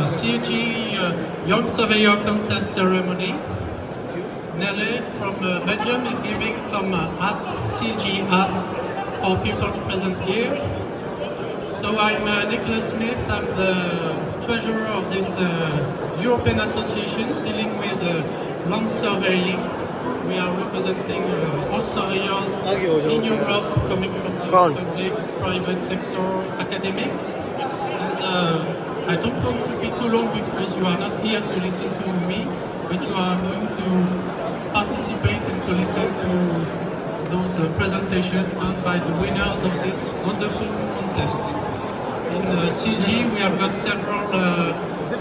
CLGE Young Surveyors Contest ceremony. Nele from Belgium is giving some hats, CLGE hats, for people present here. So I'm Nicholas Smith, I'm the treasurer of this European association dealing with land surveying. We are representing all surveyors in Europe, coming from the public, private sector, academics. And I don't want to be too long because you are not here to listen to me, but you are going to participate and to listen to those presentations done by the winners of this wonderful contest. In CLGE we have got several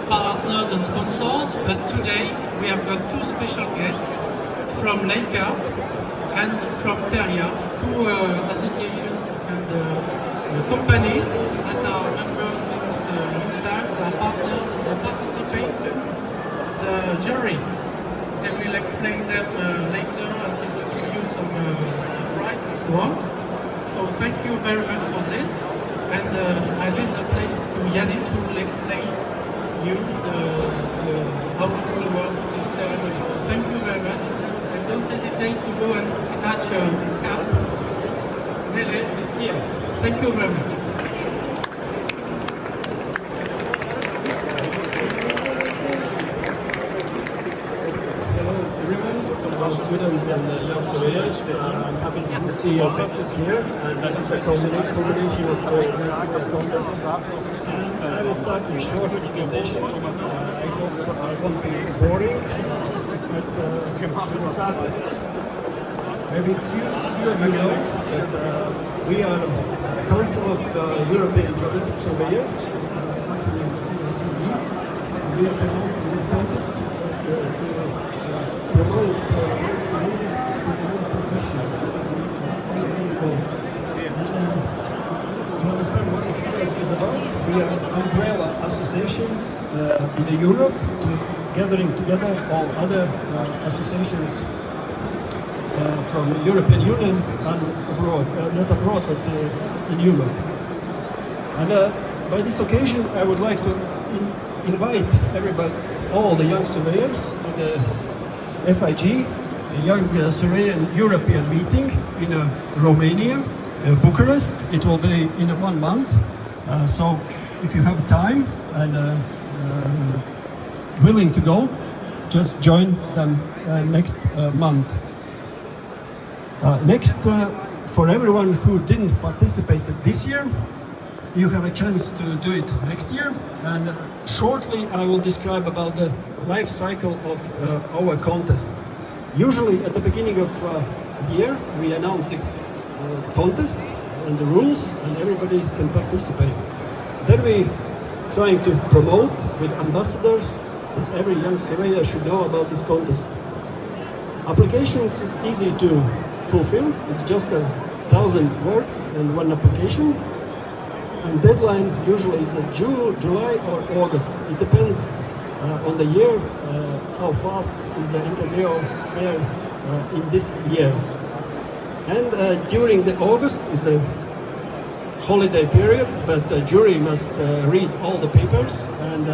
partners and sponsors, but today we have got two special guests from Leica and from Teria, two associations and companies that are members since a long time, they are partners and they participate to the jury. They will explain them later and they will give you some prize and so on. So thank you very much for this. And I leave the place to Yanis who will explain you how it will work this ceremony. So thank you very much. And don't hesitate to go and catch a cap. Nele is here. Thank you very much. Students and young surveyors, I'm happy to see your faces here, and this is a combination of the Young Surveyor Contest. And I will start a short presentation. I hope I won't be boring, but we will start. Maybe a few of you know that we are the Council of European Geodetic Surveyors. We are promoting this contest to promote to understand what the CLGE is about, we are umbrella associations in Europe, gathering together all other associations from the European Union and abroad, not abroad, but in Europe. And by this occasion, I would like to invite everybody, all the young surveyors, to the FIG, the Young Surveyor European meeting in Romania, Bucharest. It will be in 1 month. So if you have time and willing to go, just join them next month. Next, for everyone who didn't participate this year, you have a chance to do it next year. And shortly I will describe about the life cycle of our contest. Usually at the beginning of the year we announce the contest and the rules and everybody can participate. Then we trying to promote with ambassadors that every young surveyor should know about this contest. Applications is easy to fulfill. It's just 1,000 words in one application. And deadline usually is July or August. It depends on the year, how fast is the INTERGEO fair in this year. And during the August is the holiday period, but the jury must read all the papers and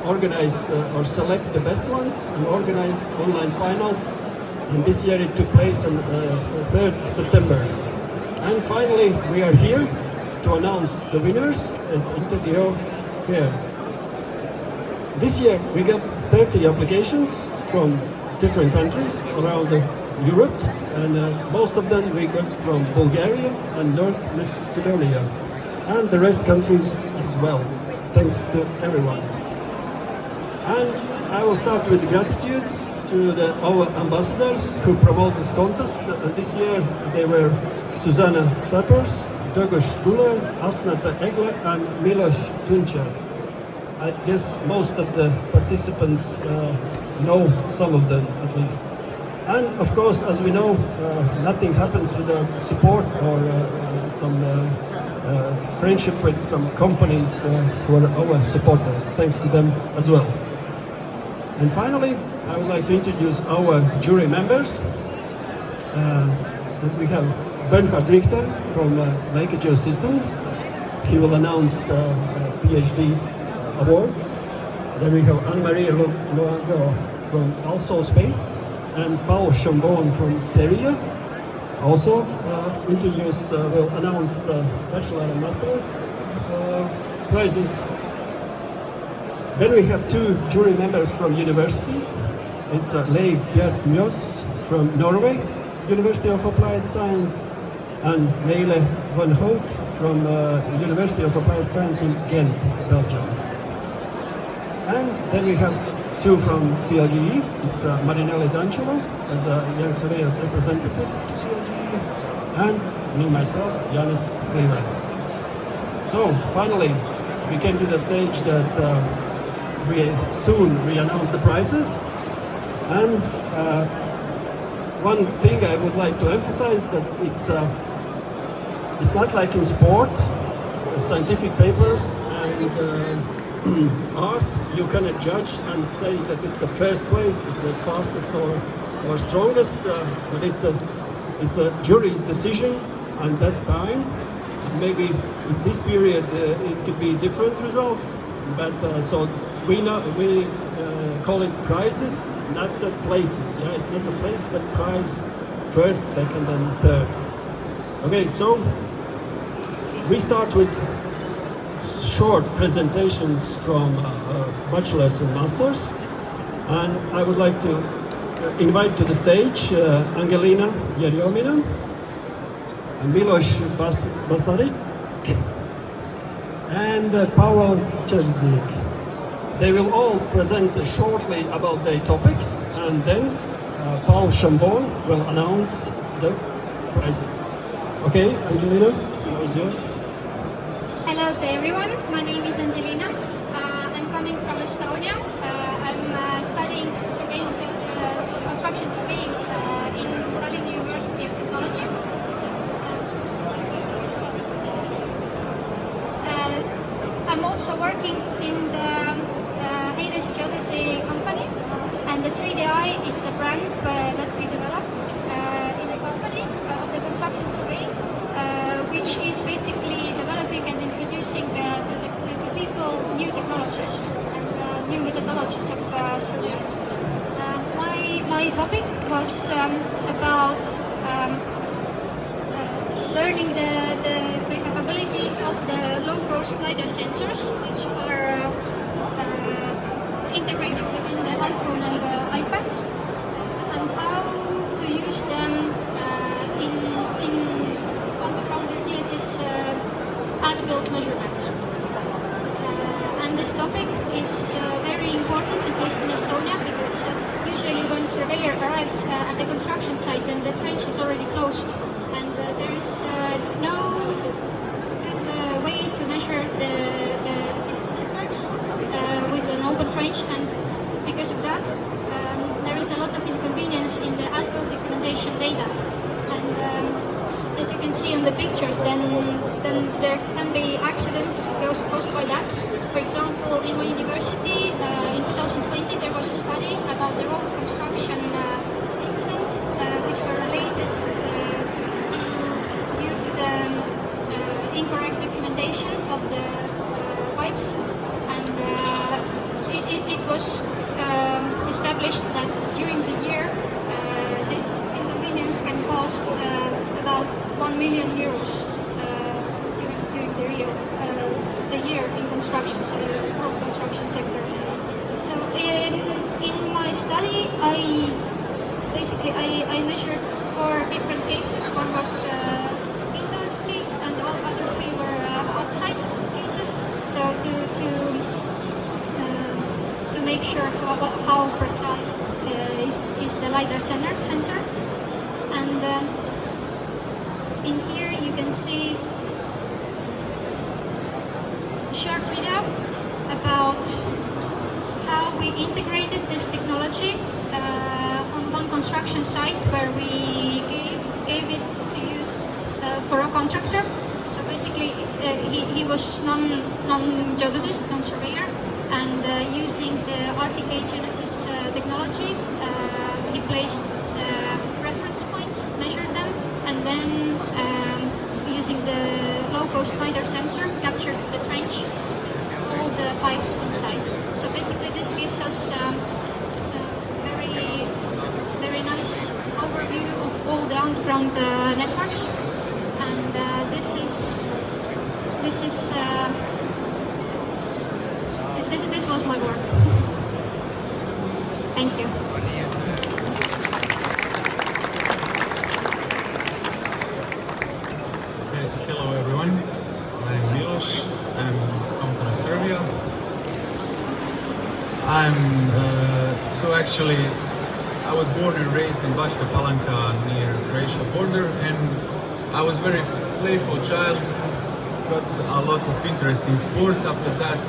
organize or select the best ones and organize online finals. And this year it took place on 3rd September. And finally we are here to announce the winners at INTERGEO fair. This year we got 30 applications from different countries around Europe, and most of them we got from Bulgaria and North Macedonia, and the rest countries as well. Thanks to everyone. And I will start with gratitudes to our ambassadors who promote this contest. This year they were Susanna Sapers, Dögös Guler, Asnata Egle, and Milos Tuncer. I guess most of the participants know some of them at least. And of course, as we know, nothing happens without support or some friendship with some companies who are our supporters. Thanks to them as well. And finally, I would like to introduce our jury members. We have Bernhard Richter from INTERGEO System. He will announce the PhD awards. Then we have Anne-Marie Loango from also Space, and Paul Chambon from INTERGEO. Also, interviews will announce the bachelor and master's prizes. Then we have two jury members from universities. It's Leif Bjørk Mjøs from Norway, University of Applied Science, and Nele van Hout from University of Applied Science in Ghent, Belgium. And then we have two from CLGE. It's Marinelli D'Angelo as a Young Surveyors representative to CLGE, and me, myself, Yanis Cleveland. So finally, we came to the stage that we soon announce the prizes. And one thing I would like to emphasize that it's not like in sport, scientific papers and art. You cannot judge and say that it's the first place, it's the fastest or strongest, but it's a jury's decision at that time. Maybe in this period it could be different results, but so we call it prizes, not the places. Yeah, it's not the place, but prize first, second, and third. Okay, so we start with short presentations from bachelors and masters, and I would like to invite to the stage Angelina Yerjomina, Milos Basaric, and Pavel Czerzik. They will all present shortly about their topics, and then Paul Chambon will announce the prizes. Okay, Angelina, the floor is yours. Hello to everyone, my name is Angelina. I'm coming from Estonia. I'm studying construction surveying in Tallinn University of Technology. I'm also working in the Heides Geodesy company, and the 3DI is the brand that we developed in the company of the construction surveying, which is basically developing and introducing to people new technologies and new methodologies of surveying. My topic was about learning the capability of the low-cost LiDAR sensors, which are integrated within the iPhone and the iPads, and how to use them in on-the-ground activities as-built measurements. And this topic is very important, at least in Estonia, because usually when surveyor arrives at the construction site, then the trench is already closed, and there is no good way to measure the utility networks with an open trench, and because of that, there is a lot of inconvenience in the as-built documentation data. And as you can see on the pictures, then there can be accidents caused by that. For example, in my university, in 2020, there was a study about the road construction incidents which were related due to the incorrect documentation of the pipes, and it was established that during the year this inconvenience can cost about 1 million euros during the year in road construction sector. So in my study, I measured 4 different cases. One was indoor case, and the other 3 were outside cases. So to make sure how precise is the LiDAR sensor, and in here you can see a short video about how we integrated this technology on one construction site where we gave it to use for a contractor. So basically, he was non-geodesist, non-surveyor, and using the RTK Genesis technology, he placed the reference points, measured them, and then using the low-cost LiDAR sensor, captured the trench with all the pipes inside. So basically, gives us a very, very nice overview of all the underground networks, and this was my work. Thank you. Hello everyone, I'm Milos, I'm come from Serbia. I was born and raised in Bačka Palanka near Croatia border, and I was very playful child, got a lot of interest in sport. After that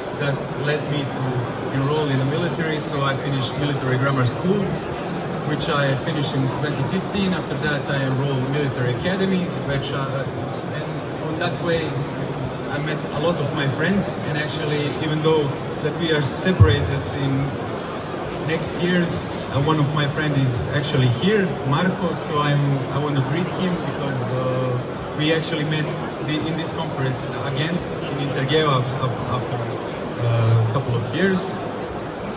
led me to enroll in the military, so I finished military grammar school, which I finished in 2015. After that I enrolled military academy, which and on that way I met a lot of my friends, and actually even though that we are separated in next years, one of my friends is actually here, Marco, so I want to greet him because we actually met in this conference again in INTERGEO after a couple of years.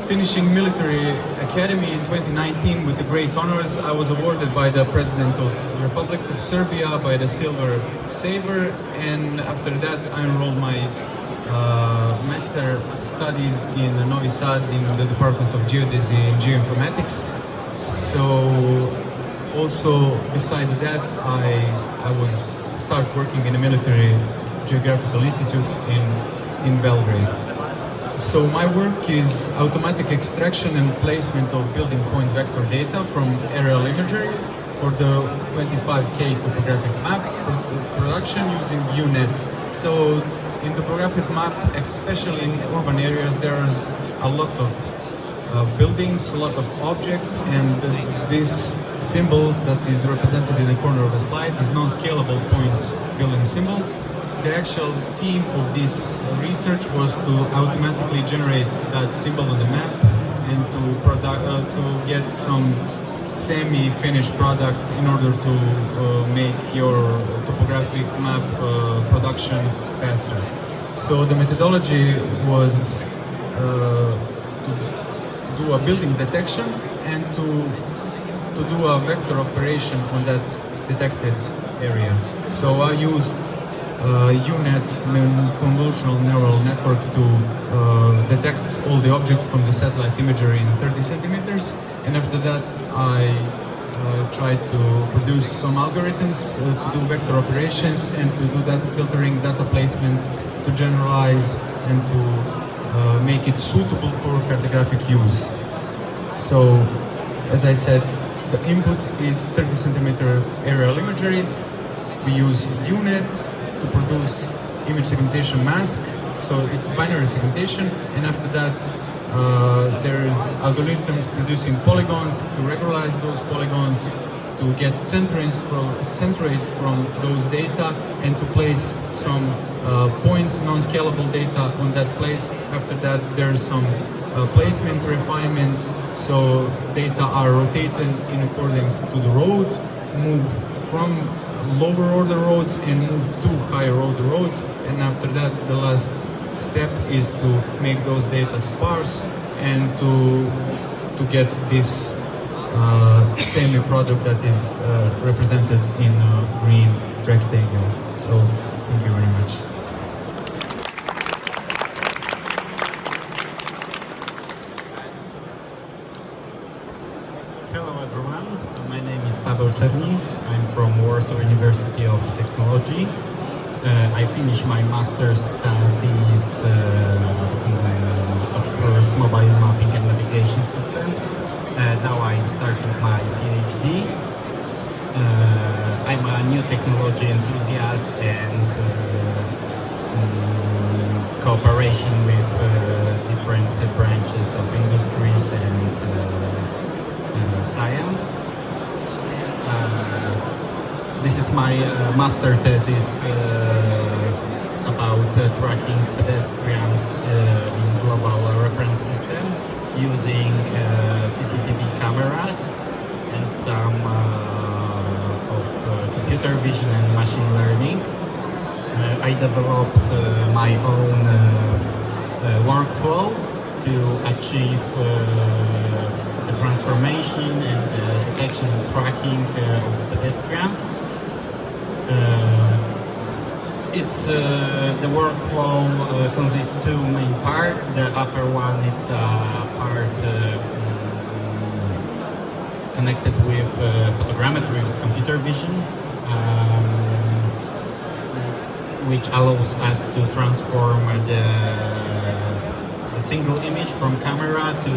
Finishing military academy in 2019 with the great honors, I was awarded by the President of the Republic of Serbia by the Silver Saber, and after that I enrolled my master studies in Novi Sad in the Department of Geodesy and Geoinformatics. So also beside that I was start working in a military geographical institute in Belgrade. So my work is automatic extraction and placement of building point vector data from aerial imagery for the 25K topographic map production using UNet. So in the topographic map, especially in urban areas, there's a lot of buildings, a lot of objects, and this symbol that is represented in the corner of the slide is non-scalable point building symbol. The actual theme of this research was to automatically generate that symbol on the map and to get some semi-finished product in order to make your topographic map production faster. So the methodology was to do a building detection and to do a vector operation on that detected area. So I used UNet, convolutional neural network, to detect all the objects from the satellite imagery in 30 centimeters, and after that I tried to produce some algorithms to do vector operations and to do data filtering, data placement, to generalize and to make it suitable for cartographic use. So, as I said, the input is 30 centimeter aerial imagery. We use UNet to produce image segmentation mask, so it's binary segmentation, and after that there's algorithms producing polygons to regularize those polygons, to get centroids from those data, and to place some point non-scalable data on that place. After that there's some placement refinements, so data are rotated in accordance to the road, move from lower order roads and move to higher order roads, and after that the last step is to make those data sparse and to get this semi-product that is represented in a green rectangle. So thank you very much. Hello everyone, my name is Paweł Czernic. I'm from Warsaw University of Technology. I finished my master's studies of course mobile mapping and navigation systems. Now I'm starting my PhD. I'm a new technology enthusiast, and cooperation with different branches of industries and science. This is my master thesis about tracking pedestrians in global reference system using CCTV cameras and some of computer vision and machine learning. I developed my own workflow to achieve the transformation and the detection and tracking of pedestrians. The workflow consists two main parts. The upper one is a part connected with photogrammetry, with computer vision, which allows us to transform the single image from camera to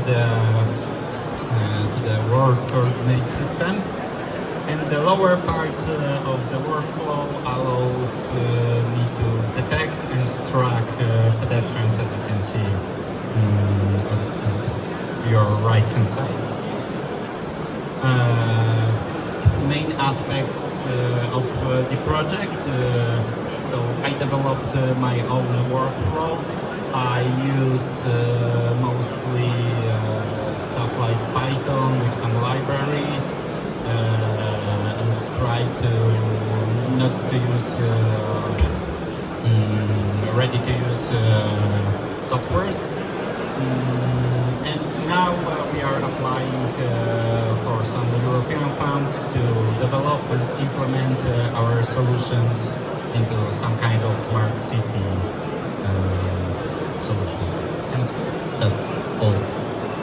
the world coordinate system. And the lower part of the workflow allows me to detect and track pedestrians, as you can see on your right-hand side. Main aspects of the project. So I developed my own workflow. I use mostly stuff like Python with some libraries, and try to not to use ready-to-use softwares. And now we are applying for some European funds to develop and implement our solutions into some kind of smart city solutions. And that's all.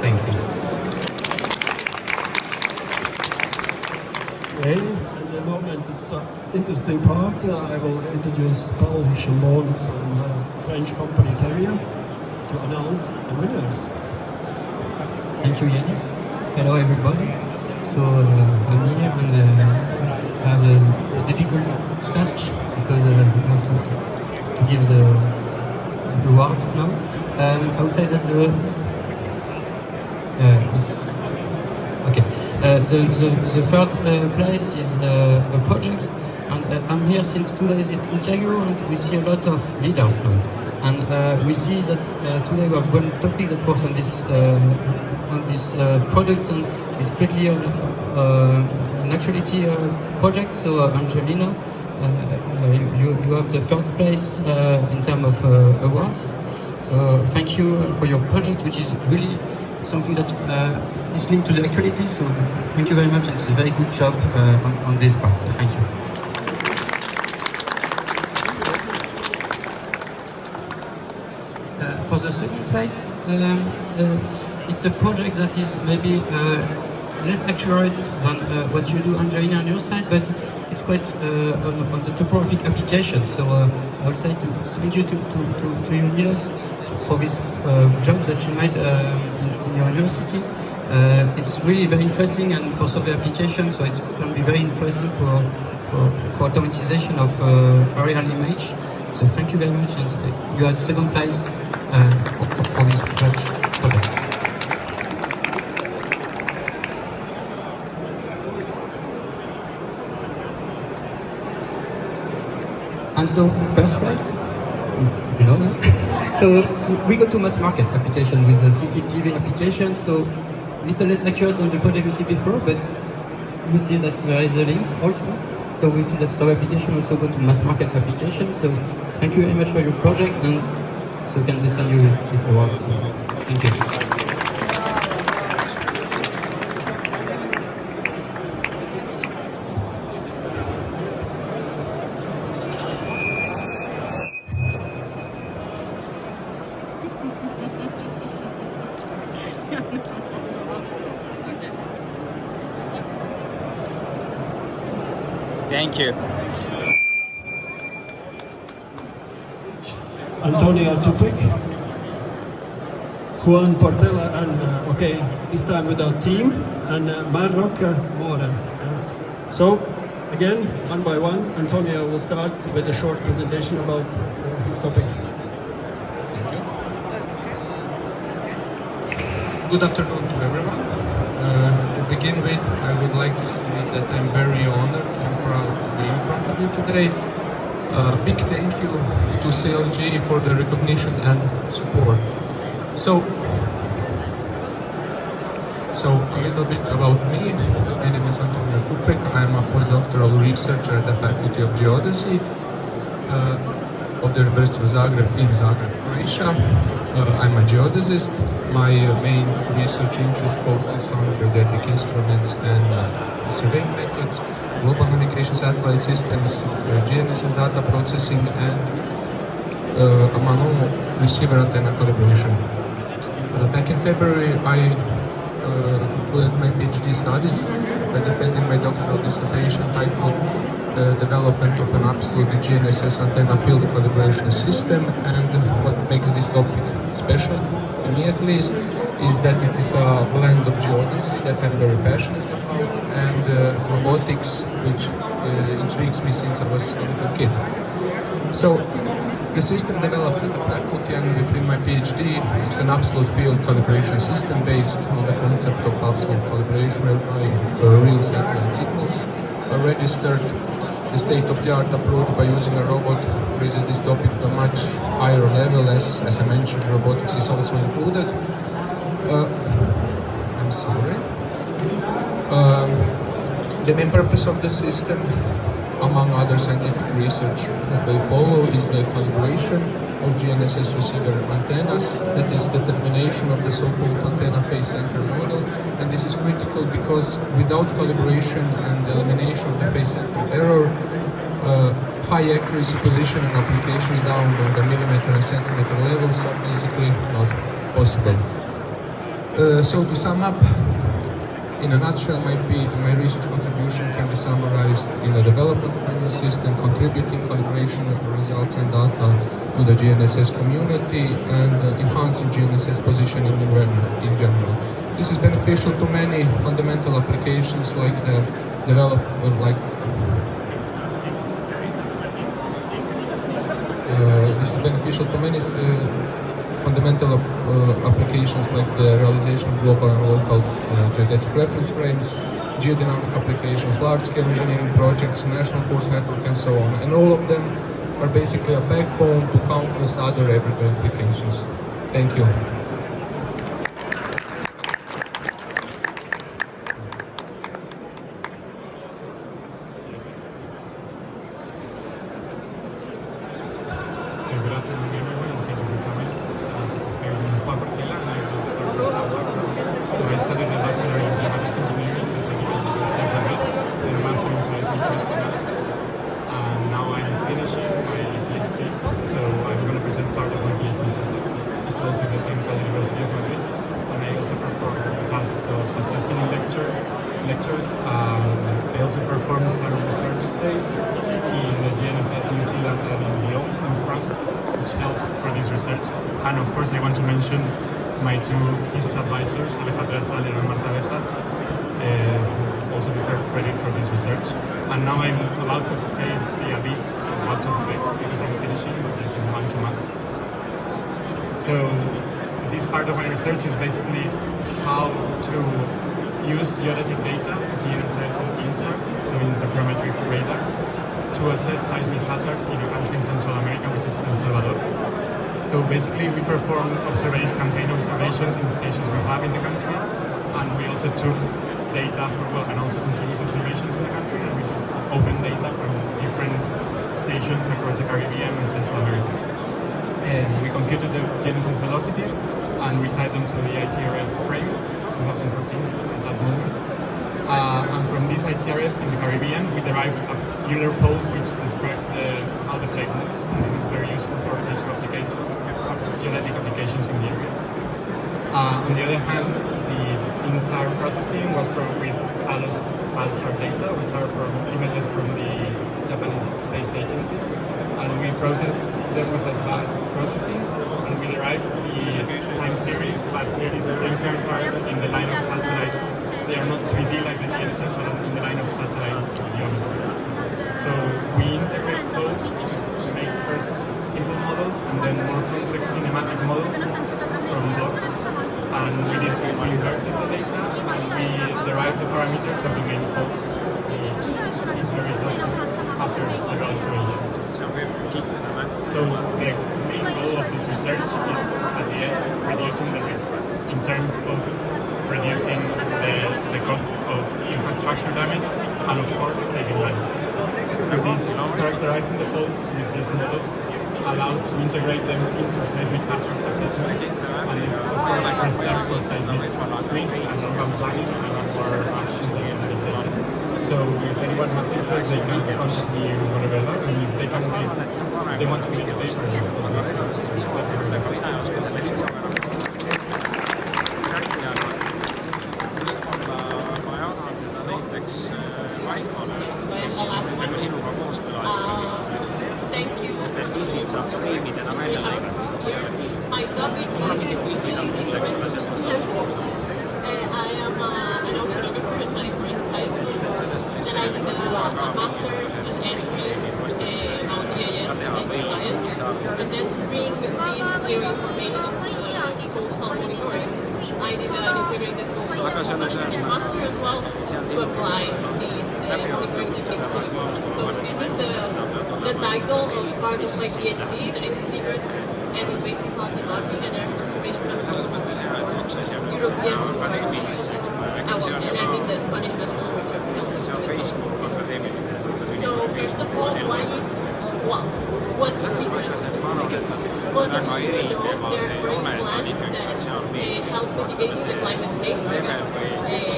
Thank you. Okay, at the moment it's an interesting part. I will introduce Paul Chambon from French company INTERGEO to announce the winners. Thank you, Yanis. Hello, everybody. So I'm here and I have a difficult task because we have to give the rewards now. I would say that the third place is a project, and I'm here since 2 days in INTERGEO, and we see a lot of leaders now. And we see that today we have one topic that works on this product, and it's pretty an actuality project. So Angelina, you have the third place in terms of awards. So thank you for your project, which is really something that is linked to the actuality. So thank you very much. It's a very good job on this part. So thank you. For the second place, it's a project that is maybe less accurate than what you do, Angelina, on your side, but it's quite on the topographic application. So I would say to thank you to you, Niels, for this job that you made in your university. It's really very interesting, and for survey application, so it can be very interesting for automatization of aerial image. So thank you very much, and you had second place for this project. And so first place, you know that. So we go to mass market application with the CCTV application. So little less accurate than the project we see before, but we see that there is a link also. So we see that our application also go to mass market application. So thank you very much for your project, and so we can listen you with this award. So thank you. Thank you. Antonio Tupek, Juan Portela, and okay, this time without team, and Marroc Mora. So, again, one by one, Antonio will start with a short presentation about his topic. Thank you. Good afternoon to everyone. To begin with, I would like to say that I'm very honored and proud to be in front of you today. Big thank you to CLGE for the recognition and support. So a little bit about me. My name is Antonio Tupek. I'm a postdoctoral researcher at the Faculty of Geodesy of the University of Zagreb in Zagreb, Croatia. I'm a geodesist. My main research interests focus on geodetic instruments and surveying methods, global navigation satellite systems, GNSS data processing, and among all, receiver antenna calibration. Back in February, I concluded my PhD studies by defending my doctoral dissertation titled Development of an Absolute GNSS Antenna Field Calibration System. And what makes this topic special, to me at least, is that it is a blend of geodesy that I'm very passionate about and robotics, which intrigues me since I was a little kid. So, the system developed at the faculty and between my PhD is an absolute field calibration system based on the concept of absolute calibration whereby real satellite signals are registered. The state-of-the-art approach by using a robot raises this topic to a much higher level, as I mentioned, robotics is also included. I'm sorry. The main purpose of the system, among other scientific research that will follow, is the calibration of GNSS receiver antennas, that is determination of the so-called antenna phase center model, and this is critical because without calibration and elimination of the phase center error, high accuracy position and applications down on the millimeter and centimeter levels are basically not possible. So to sum up, in a nutshell, my research contribution can be summarized in the development of the system, contributing calibration of results and data to the GNSS community, and enhancing GNSS positioning in general. This is beneficial to many fundamental applications like the fundamental applications like the realization of global and local geodetic reference frames, geodynamic applications, large-scale engineering projects, national course network, and so on. And all of them are basically a backbone to countless other everyday applications. Thank you. Good afternoon, everyone, and thank you for coming. I'm Juan Portela, and I will start with some background. So I studied a bachelor in geomatics engineering at the Technical University of Madrid and a master in seismic risk analysis. And now I'm finishing my PhD, so I'm going to present part of my PhD thesis. It's also at the Technical University of Madrid, and I also perform tasks of assisting in lectures. I also perform some research stays in the GNSS New Zealand and in Lyon in France, which helped for this research. And of course I want to mention my two thesis advisors, Alejandra Staller and Marta Beja, also deserve credit for this research. And now I'm about to face the abyss of what to do next because I'm finishing this in 1-2 months. So this part of my research is basically how to use geodetic data, GNSS and INSAR, so interferometric radar, to assess seismic hazard in a country in Central America, which is El Salvador. So basically we perform campaign observations in stations we have in the country, and we also took data and also continuous observations in the country, and we took open data from different stations across the Caribbean and Central America. And we computed the GNSS velocities, and we tied them to the ITRF frame, 2014 at that moment. And from this ITRF in the Caribbean, we derived a Euler pole which describes how the plate moves, and this is very useful for future applications, geodetic applications in the area. On the other hand, the INSAR processing was with ALOS PALSAR data, which are from images from the Japanese Space Agency, and we processed them with ASVAS processing, and we derived the time series, but these time series are in the line of satellite. They are not 3D like the GNSS, but in the line of satellite geometry. So we integrate those to make first simple models and then more complex kinematic models from blocks. And we inverted the data and we derived the parameters of the main faults, which is very helpful after several iterations. So the main goal of this research is at the end reducing the risk in terms of reducing the cost of infrastructure damage and of course saving lives. So this characterizing the faults with these models allows to integrate them into seismic hazard assessments. And this is of course the first step for seismic risk and urban planning and for actions that can be taken. So if anyone has interest, they can contact me whenever that, and if they can read, if they want to read the paper, so thank you. My topic is I am an oceanographer studying marine sciences, and I did a master in history about GIS and science, and then to bring this geoinformation to coastal monitoring, I did an integrated coastal monitoring master as well to apply these monitoring techniques to the coast. So this is the title of part of my PhD, that it's Seagrass and invasive algae mapping and earth conservation and European researchers. And I'm in the Spanish National Research Council. So first of all, what's a seagrass? Because most of you know they're growing plants that help mitigate the climate change, because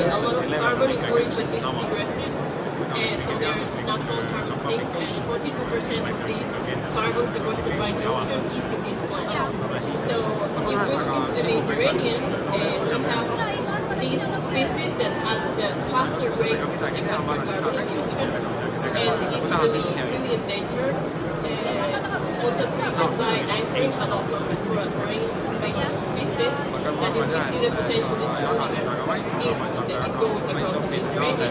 a lot of carbon is buried with these seagrasses. So they're natural carbon sinks, and 42% of these carbon sequestered by the ocean is in these plants. So if we look into the Mediterranean, we have these species that has the faster rate to sequester carbon in the ocean, and is really endangered. Also treated by anchoring, but also through a marine-based species. That if we see the potential destruction, it goes across the Mediterranean.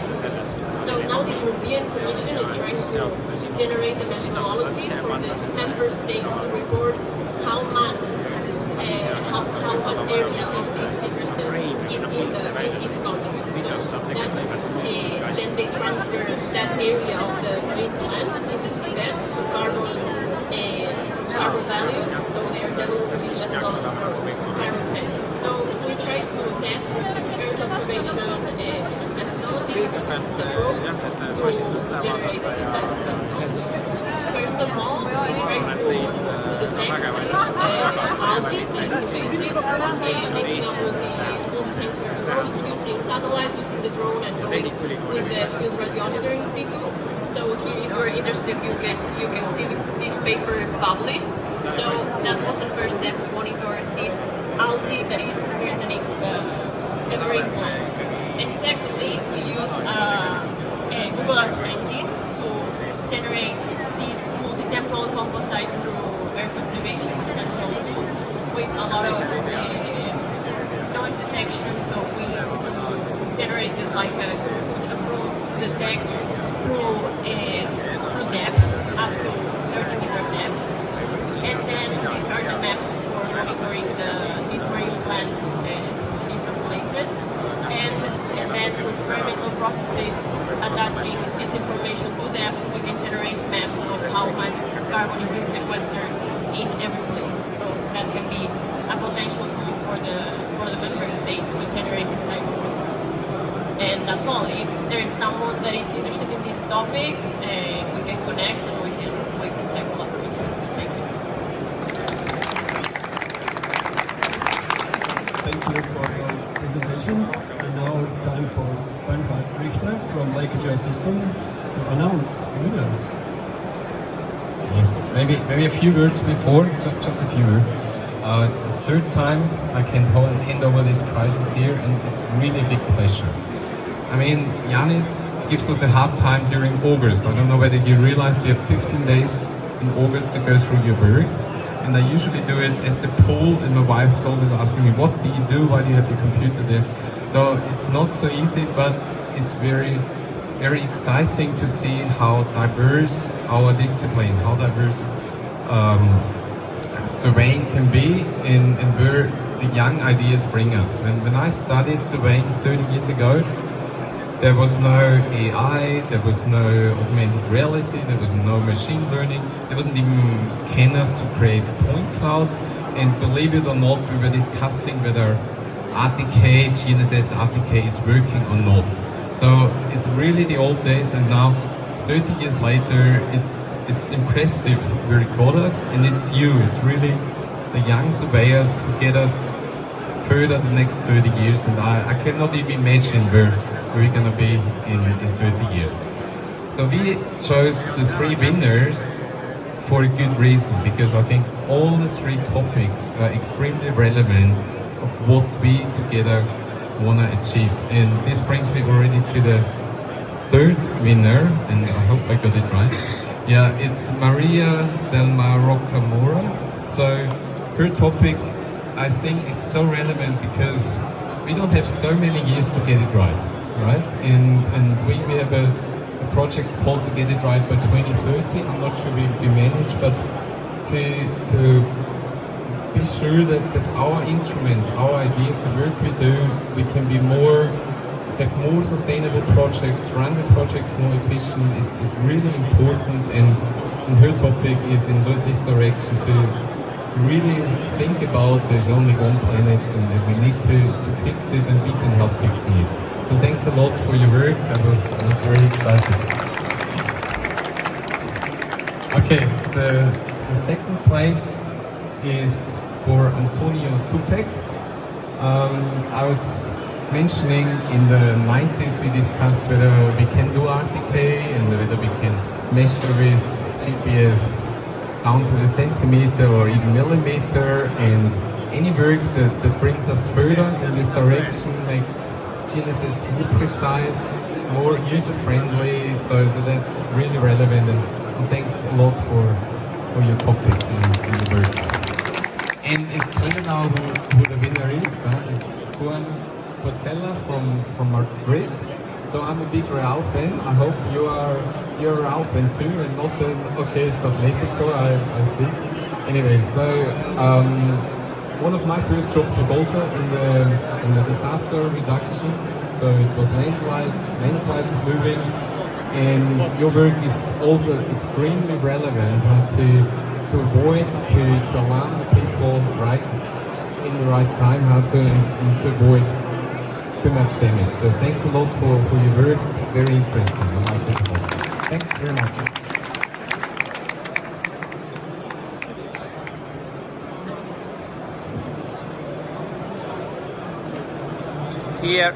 So now the European Commission is trying to generate a methodology for the member states to report how much area of these seagrasses is in each country. So that's then they transfer that area of the marine plant into seabed to carbon values. So they are developing methodologies for carbon credits. So we try to test earth conservation methodologies, the approach to generate this type of values. First of all, we try to detect this algae that is invasive, making a multi-sensory approach using satellites, using the drone, and going with the field radiometer in situ. So here, if you're interested, you can see this paper published. So that was the first step to monitor this algae that is threatening the marine plant. And secondly, we used a Google Earth engine to generate these multi-temporal composites through earth observation with a lot of noise detection. So we generated like a approach to detect through depth up to 30-meter depth. And then these are the maps for monitoring these marine plants through different places. And then through experimental processes attaching this information to depth, we can generate maps of how much carbon is being sequestered in every place. So that can be a potential tool for the member states to generate this type of reports. And that's all. If there is someone that is interested in this topic, we can connect and we can check collaborations. Thank you. Thank you for your presentations. And now time for Bernhard Richter from CLGE Systems to announce winners. Yes, maybe a few words before, just a few words. It's the third time I can hand over these prizes here, and it's really a big pleasure. I mean, Yanis gives us a hard time during August. I don't know whether you realized we have 15 days in August to go through your work. And I usually do it at the pool, and my wife is always asking me, what do you do? Why do you have your computer there? So it's not so easy, but it's very, very exciting to see how diverse our discipline, how diverse surveying can be, and where the young ideas bring us. When I studied surveying 30 years ago, there was no AI, there was no augmented reality, there was no machine learning, there wasn't even scanners to create point clouds, and believe it or not, we were discussing whether RTK, GNSS RTK is working or not. So it's really the old days, and now 30 years later, it's impressive where it got us, and it's you. It's really the young surveyors who get us further the next 30 years, and I cannot even imagine where we're gonna be in 30 years. So we chose the 3 winners for a good reason, because I think all the 3 topics are extremely relevant of what we together want to achieve. And this brings me already to the 3rd winner, and I hope I got it right. Yeah, it's Maria del Mar Rocamora. So her topic, I think, is so relevant because we don't have so many years to get it right? And we have a project called To Get It Right by 2030. I'm not sure we manage, but to be sure that our instruments, our ideas, the work we do, we can have more sustainable projects, run the projects more efficient is really important, and her topic is in this direction to really think about there's only one planet and that we need to fix it, and we can help fixing it. So thanks a lot for your work. I was very excited. Okay, the 2nd place is for Antonio Tupek. I was mentioning in the 90s we discussed whether we can do RTK and whether we can measure with GPS down to the centimeter or even millimeter, and any work that brings us further in this direction makes GNSS more precise, more user-friendly, so that's really relevant, and thanks a lot for your topic and the work. And it's clear now who the winner is. It's Juan Portela from Madrid. So I'm a big Real fan. I hope you're a Real fan too, and not okay, it's Atletico, I see. Anyway, so one of my first jobs was also in the disaster reduction. So it was landslide movings, and your work is also extremely relevant to avoid, to alarm the people in the right time, how to avoid too much damage. So thanks a lot for your work. Very interesting. I like it a lot. Thanks very much. Here.